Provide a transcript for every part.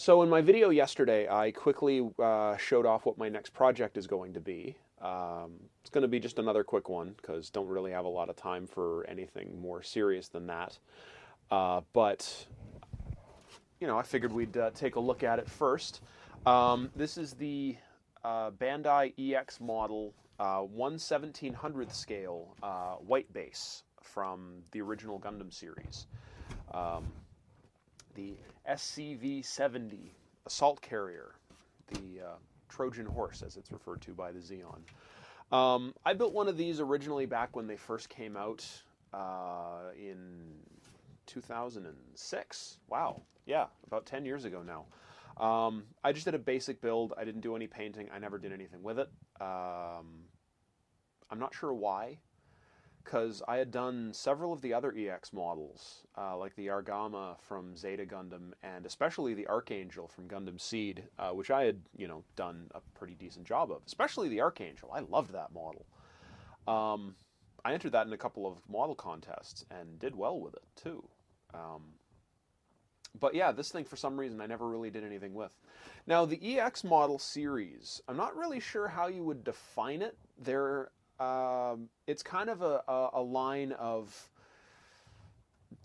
So in my video yesterday, I quickly showed off what my next project is going to be. It's going to be just another quick one because don't really have a lot of time for anything more serious than that. But I figured we'd take a look at it first. This is the Bandai EX Model 1/1700th scale White Base from the original Gundam series. The SCV-70 assault carrier, the Trojan Horse, as it's referred to by the Xeon. I built one of these originally back when they first came out in 2006. Wow, yeah, about 10 years ago now. I just did a basic build. I didn't do any painting. I never did anything with it. I'm not sure why, because I had done several of the other EX models, like the Argama from Zeta Gundam, and especially the Archangel from Gundam Seed, which I had, done a pretty decent job of. Especially the Archangel. I loved that model. I entered that in a couple of model contests and did well with it, too. But yeah, this thing, for some reason, I never really did anything with. Now, the EX model series, I'm not really sure how you would define it. It's kind of a line of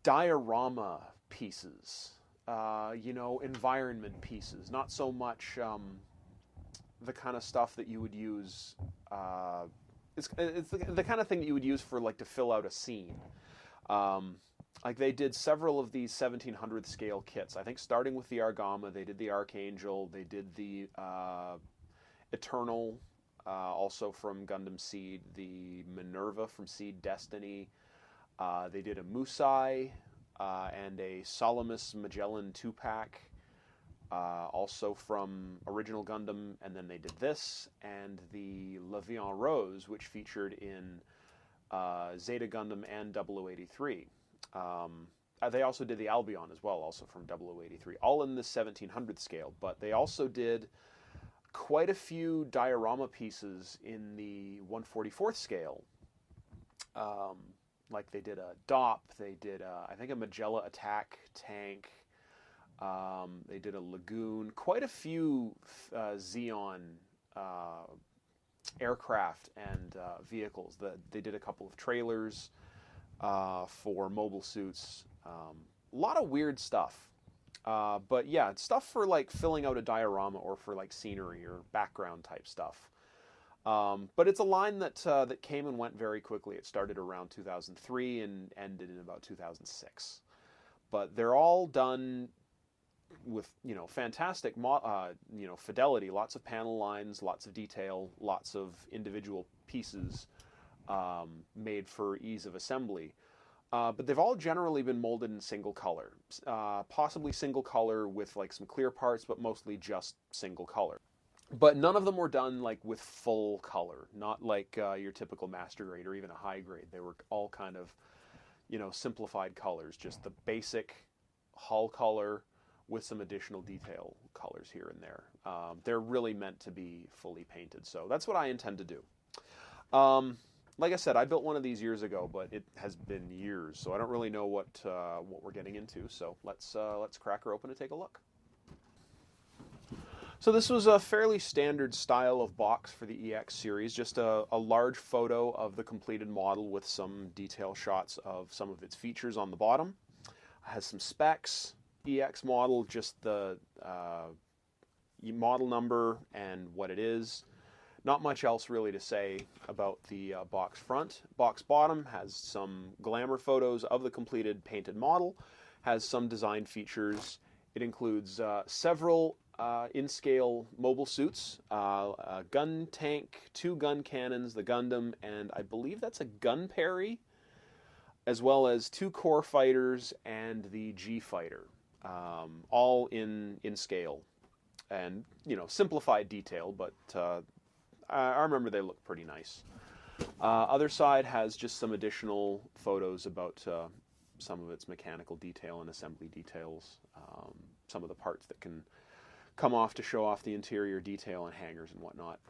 diorama pieces, environment pieces, not so much the kind of stuff that you would use. It's the kind of thing that you would use for to fill out a scene. Like they did several of these 1700th scale kits. I think starting with the Argama, they did the Archangel, they did the Eternal. Also from Gundam Seed, the Minerva from Seed Destiny. They did a Musai and a Salamis Magellan 2-pack, also from Original Gundam, and then they did this, and the L'Avion Rose, which featured in Zeta Gundam and 0083. They also did the Albion as well, also from 0083, all in the 1700th scale, but they also did quite a few diorama pieces in the 1/44th scale. Like they did a DOP, they did I think a Magella attack tank, they did a Lagoon, quite a few Xeon aircraft and vehicles. They did a couple of trailers for mobile suits. A lot of weird stuff. But yeah, it's stuff for filling out a diorama or for scenery or background type stuff. But it's a line that came and went very quickly. It started around 2003 and ended in about 2006. But they're all done with fantastic fidelity, lots of panel lines, lots of detail, lots of individual pieces made for ease of assembly. But they've all generally been molded in single color, possibly single color with some clear parts, but mostly just single color. But none of them were done with full color, not like your typical master grade or even a high grade. They were all kind of, simplified colors, just the basic hull color with some additional detail colors here and there. They're really meant to be fully painted, so that's what I intend to do. Like I said, I built one of these years ago, but it has been years, so I don't really know what we're getting into. So let's crack her open and take a look. So this was a fairly standard style of box for the EX series, just a large photo of the completed model with some detail shots of some of its features on the bottom. It has some specs, EX model, just the model number and what it is. Not much else really to say about the box front. Box bottom has some glamour photos of the completed painted model, has some design features. It includes several in-scale mobile suits, a gun tank, 2 gun cannons, the Gundam, and I believe that's a gun parry, as well as 2 core fighters and the G fighter, all in scale. And, simplified detail, but I remember they look pretty nice. Other side has just some additional photos about some of its mechanical detail and assembly details, some of the parts that can come off to show off the interior detail and hangers and whatnot.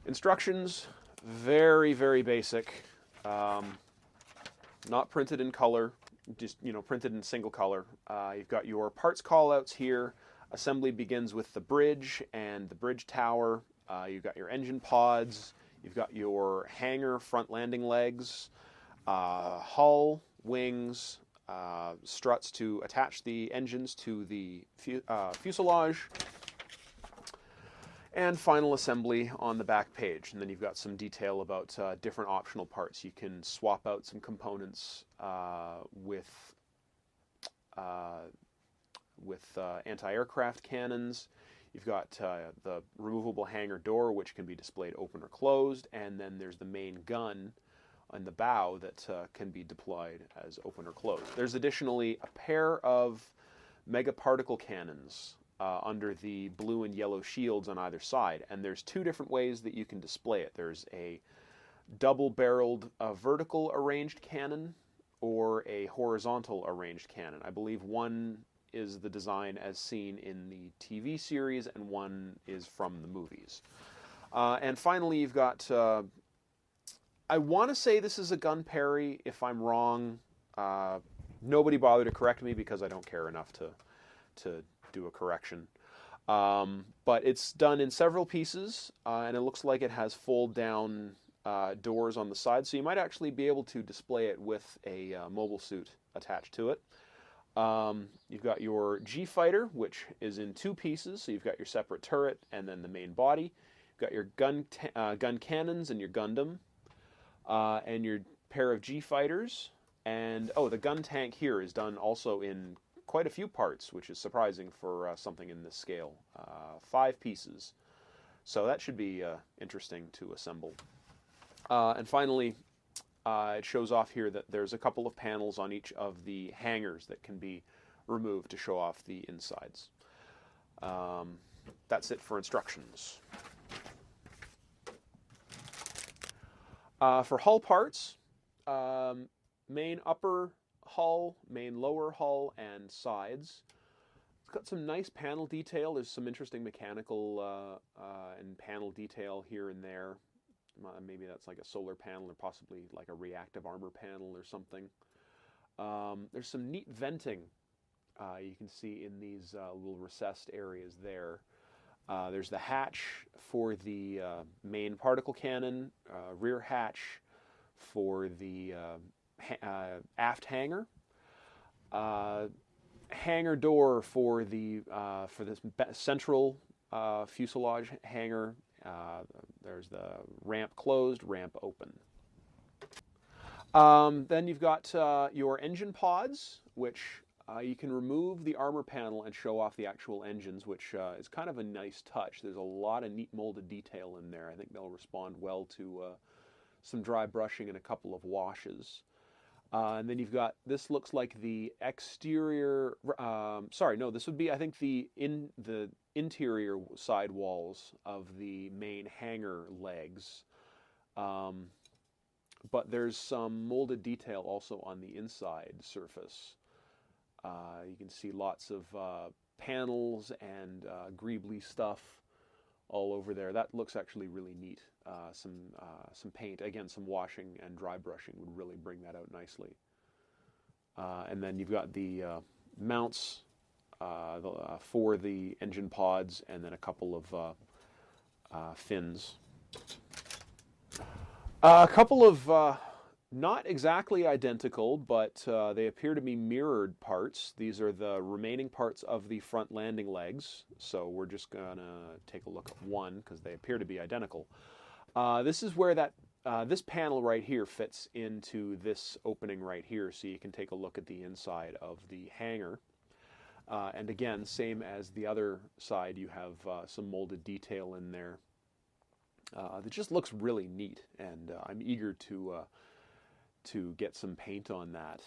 Instructions, very, very basic. not printed in color, just printed in single color. You've got your parts callouts here. Assembly begins with the bridge and the bridge tower. You've got your engine pods. You've got your hangar front landing legs, hull, wings, struts to attach the engines to the fuselage, and final assembly on the back page. And then you've got some detail about different optional parts. You can swap out some components with anti-aircraft cannons. You've got the removable hangar door, which can be displayed open or closed, and then there's the main gun on the bow that can be deployed as open or closed. There's additionally a pair of megaparticle cannons under the blue and yellow shields on either side, and there's two different ways that you can display it. There's a double-barreled vertical arranged cannon or a horizontal arranged cannon. I believe one is the design as seen in the TV series, and one is from the movies. And finally, you've got, I want to say this is a gun parry. If I'm wrong, nobody bothered to correct me because I don't care enough to do a correction. But it's done in several pieces, and it looks like it has fold-down doors on the side, so you might actually be able to display it with a mobile suit attached to it. You've got your G-Fighter, which is in two pieces, so you've got your separate turret and then the main body. You've got your gun cannons and your Gundam, and your pair of G-Fighters. And, the gun tank here is done also in quite a few parts, which is surprising for something in this scale. 5 pieces. So that should be interesting to assemble. And finally, it shows off here that there's a couple of panels on each of the hangars that can be removed to show off the insides. That's it for instructions. For hull parts, main upper hull, main lower hull, and sides. It's got some nice panel detail. There's some interesting mechanical and panel detail here and there. Maybe that's like a solar panel or possibly like a reactive armor panel or something. There's some neat venting you can see in these little recessed areas there. There's the hatch for the main particle cannon, rear hatch for the aft hangar, hangar door for the for this central fuselage hangar. There's the ramp closed, ramp open. Then you've got your engine pods, which you can remove the armor panel and show off the actual engines, which is kind of a nice touch. There's a lot of neat molded detail in there. I think they'll respond well to some dry brushing and a couple of washes. And then you've got, this looks like the exterior, this would be, I think, the interior side walls of the main hangar legs. But there's some molded detail also on the inside surface. You can see lots of panels and greebly stuff all over there. That looks actually really neat. Some paint, again, some washing and dry brushing would really bring that out nicely. And then you've got the mounts for the engine pods, and then a couple of fins. A couple of not exactly identical, but they appear to be mirrored parts. These are the remaining parts of the front landing legs, so we're just going to take a look at one because they appear to be identical. This is where that this panel right here fits into this opening right here, so you can take a look at the inside of the hangar. And again, same as the other side, you have some molded detail in there. That just looks really neat, and I'm eager to get some paint on that.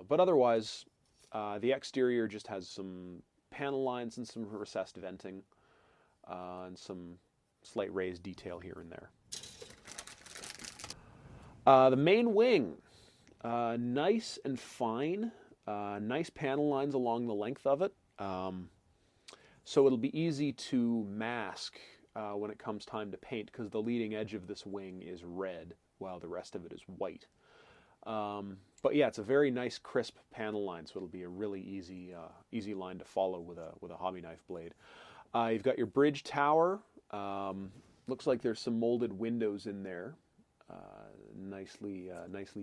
But otherwise, the exterior just has some panel lines and some recessed venting, and some slight raised detail here and there. The main wing, nice and fine, nice panel lines along the length of it, so it'll be easy to mask when it comes time to paint, because the leading edge of this wing is red while the rest of it is white. But yeah, it's a very nice crisp panel line, so it'll be a really easy line to follow with a hobby knife blade. You've got your bridge tower. Looks like there's some molded windows in there, nicely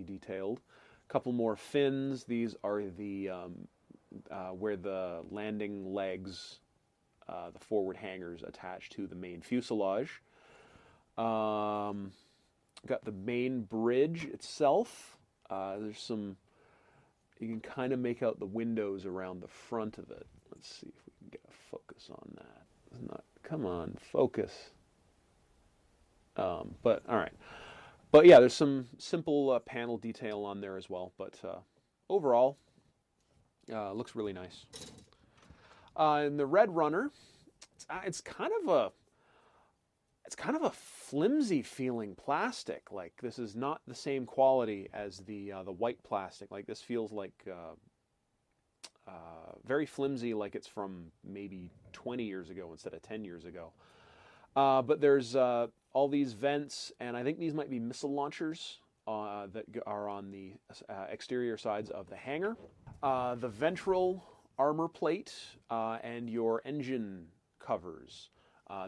detailed. A couple more fins. These are the where the landing legs, the forward hangers attach to the main fuselage. Got the main bridge itself. There's some, you can kind of make out the windows around the front of it. Let's see if we can get a focus on that. It's not, come on, focus. But all right. But yeah, there's some simple panel detail on there as well. But overall, looks really nice. And the Red Runner, it's kind of a flimsy feeling plastic. Like, this is not the same quality as the white plastic. Like, this feels like very flimsy, like it's from maybe 20 years ago instead of 10 years ago. But there's all these vents, and I think these might be missile launchers that are on the exterior sides of the hangar. The ventral armor plate and your engine covers.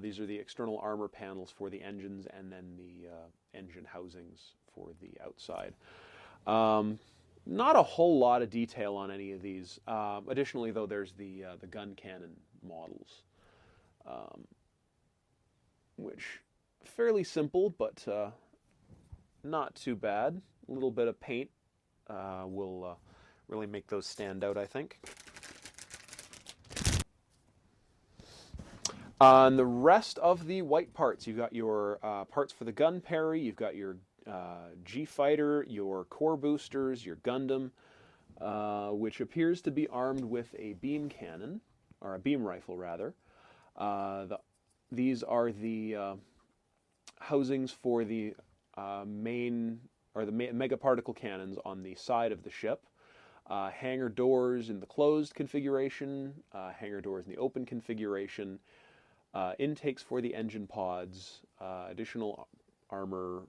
These are the external armor panels for the engines, and then the engine housings for the outside. Not a whole lot of detail on any of these. Additionally, though, there's the gun cannon models, which fairly simple, but not too bad. A little bit of paint will really make those stand out, I think. On the rest of the white parts, you've got your parts for the gun parry, you've got your G-Fighter, your core boosters, your Gundam, which appears to be armed with a beam cannon, or a beam rifle rather. These are the housings for the main, or the mega particle cannons on the side of the ship. Hangar doors in the closed configuration, hangar doors in the open configuration, intakes for the engine pods, additional armor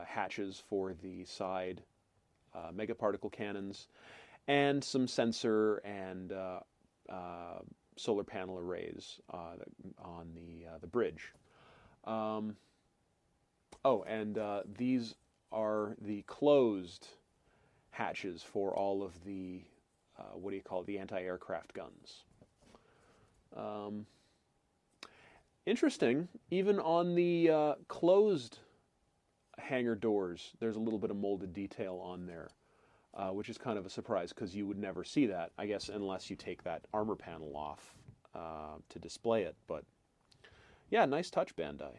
hatches for the side mega particle cannons, and some sensor and solar panel arrays on the bridge. These are the closed hatches for all of the the anti-aircraft guns. Interesting, even on the closed hangar doors, there's a little bit of molded detail on there, which is kind of a surprise because you would never see that, I guess, unless you take that armor panel off to display it. But yeah, nice touch, Bandai.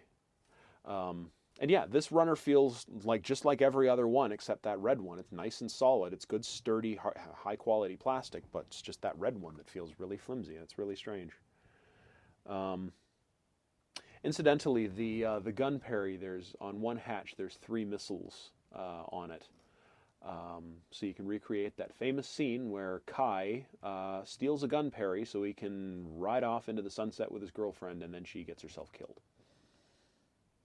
And yeah, this runner feels like just like every other one except that red one. It's nice and solid. It's good, sturdy, high-quality plastic, but it's just that red one that feels really flimsy, and it's really strange. Incidentally, the gun parry, there's on one hatch, there's 3 missiles on it. So you can recreate that famous scene where Kai steals a gun parry so he can ride off into the sunset with his girlfriend, and then she gets herself killed.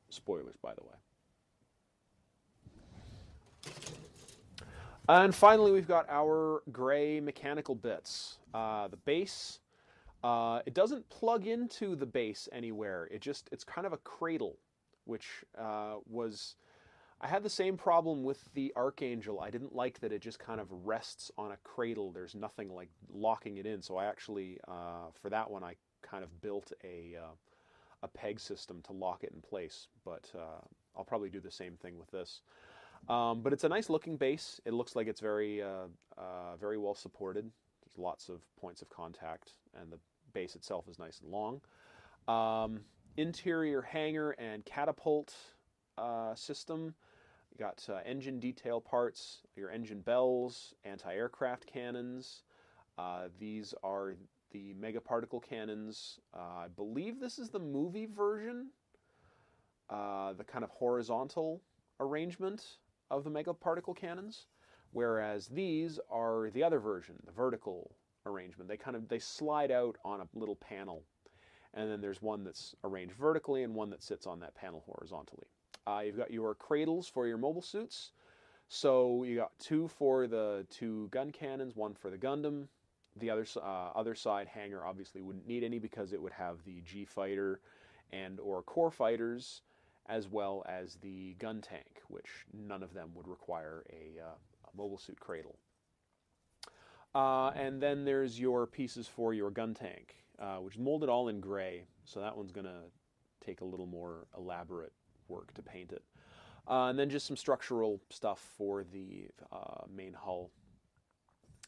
Spoilers, by the way. And finally, we've got our gray mechanical bits. The base. It doesn't plug into the base anywhere. It's kind of a cradle, which I had the same problem with the Archangel. I didn't like that it just kind of rests on a cradle. There's nothing like locking it in. So I actually, for that one, I kind of built a peg system to lock it in place. But I'll probably do the same thing with this. But it's a nice looking base. It looks like it's very well supported. There's lots of points of contact, and the base itself is nice and long. Interior hangar and catapult system. You got engine detail parts, your engine bells, anti-aircraft cannons. These are the mega particle cannons. I believe this is the movie version, the kind of horizontal arrangement of the mega particle cannons, whereas these are the other version, the vertical arrangement. They slide out on a little panel, and then there's one that's arranged vertically and one that sits on that panel horizontally. You've got your cradles for your mobile suits, So you got two for the two gun cannons, one for the Gundam. The other side hangar obviously wouldn't need any because it would have the G fighter and or core fighters, as well as the gun tank, which none of them would require a mobile suit cradle. And then there's your pieces for your gun tank, which is molded all in gray, so that one's going to take a little more elaborate work to paint it. And then just some structural stuff for the main hull.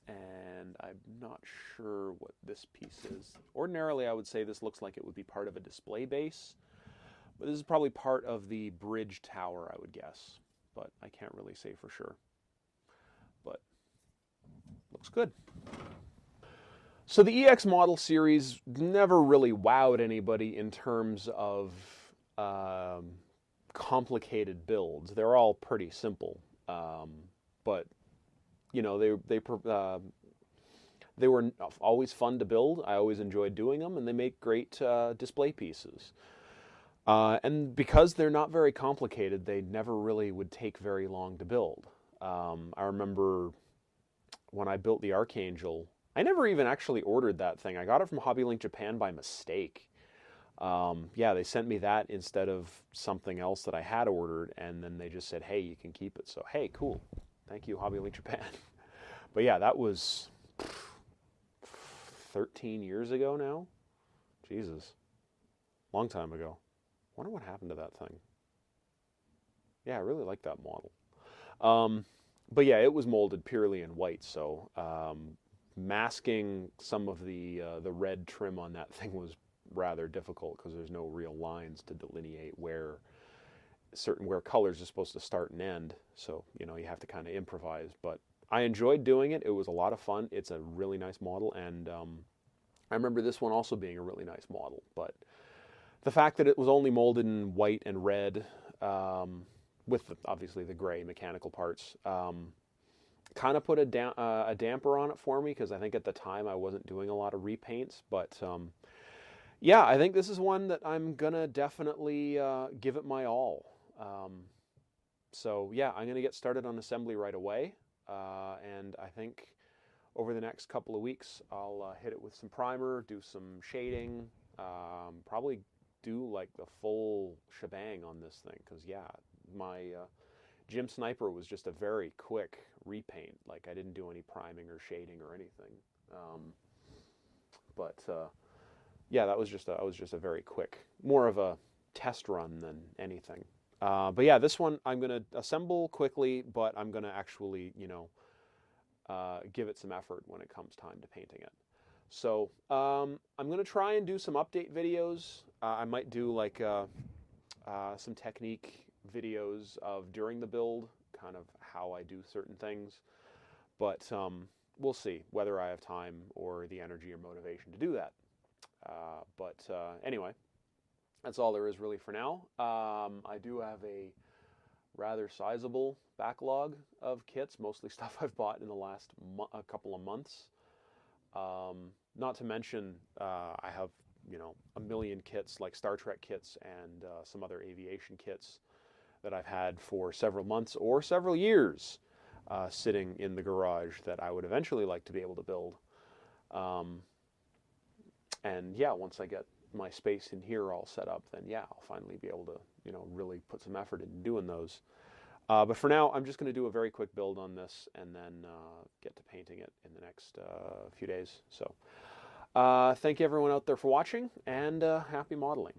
And I'm not sure what this piece is. Ordinarily, I would say this looks like it would be part of a display base, but this is probably part of the bridge tower, I would guess. But I can't really say for sure. But looks good. So the EX Model series never really wowed anybody in terms of complicated builds. They're all pretty simple, but you know, they were always fun to build. I always enjoyed doing them, and they make great display pieces. And because they're not very complicated, they never really would take very long to build. I remember when I built the Archangel, I never even actually ordered that thing. I got it from HobbyLink Japan by mistake. Yeah, they sent me that instead of something else that I had ordered, and then they just said, hey, you can keep it. So, hey, cool. Thank you, HobbyLink Japan. But yeah, that was 13 years ago now. Jesus. Long time ago. Wonder what happened to that thing. Yeah, I really like that model. But yeah, it was molded purely in white, so masking some of the red trim on that thing was rather difficult because there's no real lines to delineate where colors are supposed to start and end. So, you know, you have to kind of improvise. But I enjoyed doing it. It was a lot of fun. It's a really nice model, and I remember this one also being a really nice model. But the fact that it was only molded in white and red, with obviously the gray mechanical parts, kind of put a damper on it for me, because I think at the time I wasn't doing a lot of repaints. But yeah, I think this is one that I'm gonna definitely give it my all. So yeah, I'm gonna get started on assembly right away, and I think over the next couple of weeks I'll hit it with some primer, do some shading, probably do like the full shebang on this thing, because yeah, my Jim Sniper was just a very quick repaint. Like, I didn't do any priming or shading or anything. But yeah, that was just a very quick, more of a test run than anything. But yeah, this one I'm going to assemble quickly, but I'm going to actually, you know, give it some effort when it comes time to painting it. So I'm going to try and do some update videos. I might do like some technique videos of during the build, kind of how I do certain things. But we'll see whether I have time or the energy or motivation to do that. But anyway, that's all there is really for now. I do have a rather sizable backlog of kits, mostly stuff I've bought in the last couple of months. Not to mention, I have, you know, a million kits, like Star Trek kits and some other aviation kits that I've had for several months or several years sitting in the garage that I would eventually like to be able to build. And yeah, once I get my space in here all set up, then yeah, I'll finally be able to, you know, really put some effort into doing those. But for now, I'm just going to do a very quick build on this and then get to painting it in the next few days. So thank you everyone out there for watching, and happy modeling.